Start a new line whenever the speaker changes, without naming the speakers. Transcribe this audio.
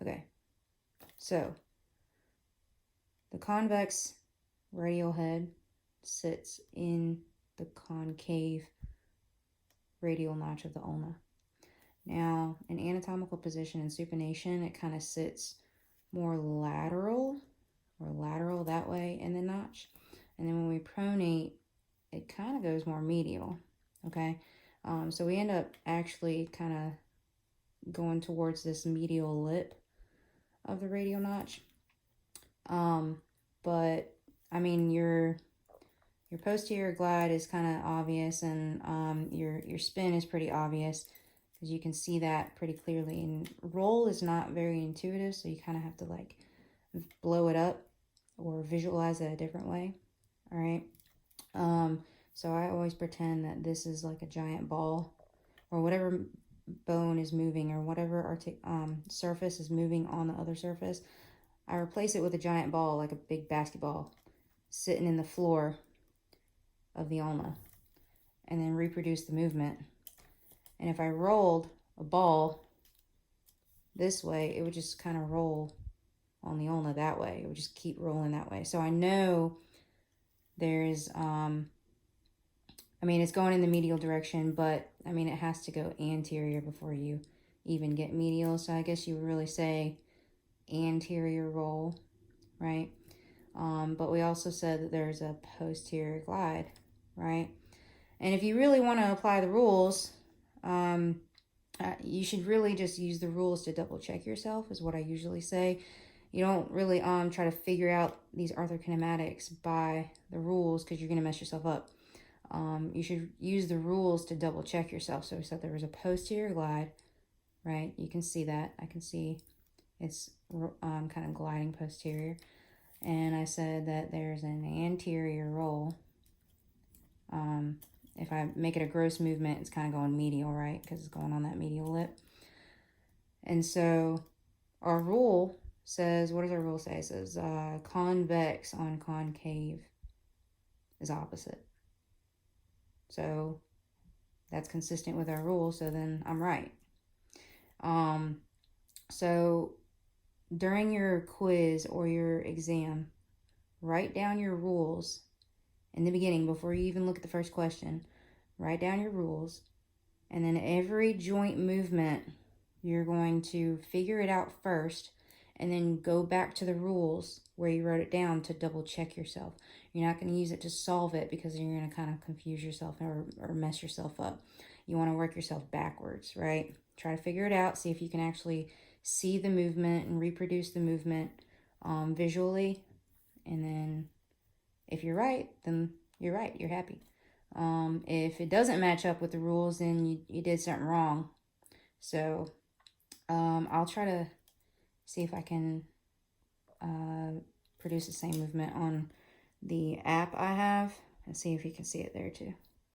Okay, so the convex radial head sits in the concave radial notch of the ulna. Now, in anatomical position in supination, it kind of sits more lateral that way in the notch. And then when we pronate, it kind of goes more medial, okay? So we end up actually kind of going towards this medial lip of the radial notch. But, I mean, your posterior glide is kind of obvious, and your spin is pretty obvious, because you can see that pretty clearly. And roll is not very intuitive, so you kind of have to like blow it up or visualize it a different way. All right. So I always pretend that this is like a giant ball, or whatever bone is moving, or whatever surface is moving on the other surface. I replace it with a giant ball, like a big basketball, sitting in the floor of the ulna, and then reproduce the movement. And if I rolled a ball this way, it would just kind of roll on the ulna that way. It would just keep rolling that way. So I know there's, I mean, it's going in the medial direction, but I mean, it has to go anterior before you even get medial. So I guess you would really say anterior roll, right? But we also said that there's a posterior glide, right? And if you really want to apply the rules, you should really just use the rules to double check yourself, is what I usually say. You don't really try to figure out these arthrokinematics by the rules, because you're going to mess yourself up. You should use the rules to double check yourself. So we said there was a posterior glide, right? You can see that. I can see it's kind of gliding posterior. And I said that there's an anterior roll. If I make it a gross movement, it's kind of going medial, right? Because it's going on that medial lip. And so our rule says, what does our rule say? It says convex on concave is opposite. So that's consistent with our rule, so then I'm right. So during your quiz or your exam, write down your rules in the beginning before you even look at the first question. Write down your rules, and then every joint movement, you're going to figure it out first, and then go back to the rules where you wrote it down to double check yourself. You're not going to use it to solve it, because you're going to kind of confuse yourself or mess yourself up. You want to work yourself backwards, right? Try to figure it out. See if you can actually see the movement and reproduce the movement visually. And then if you're right, then you're right. You're happy. If it doesn't match up with the rules, then you did something wrong. So I'll try to see if I can produce the same movement on the app I have, and see if you can see it there too.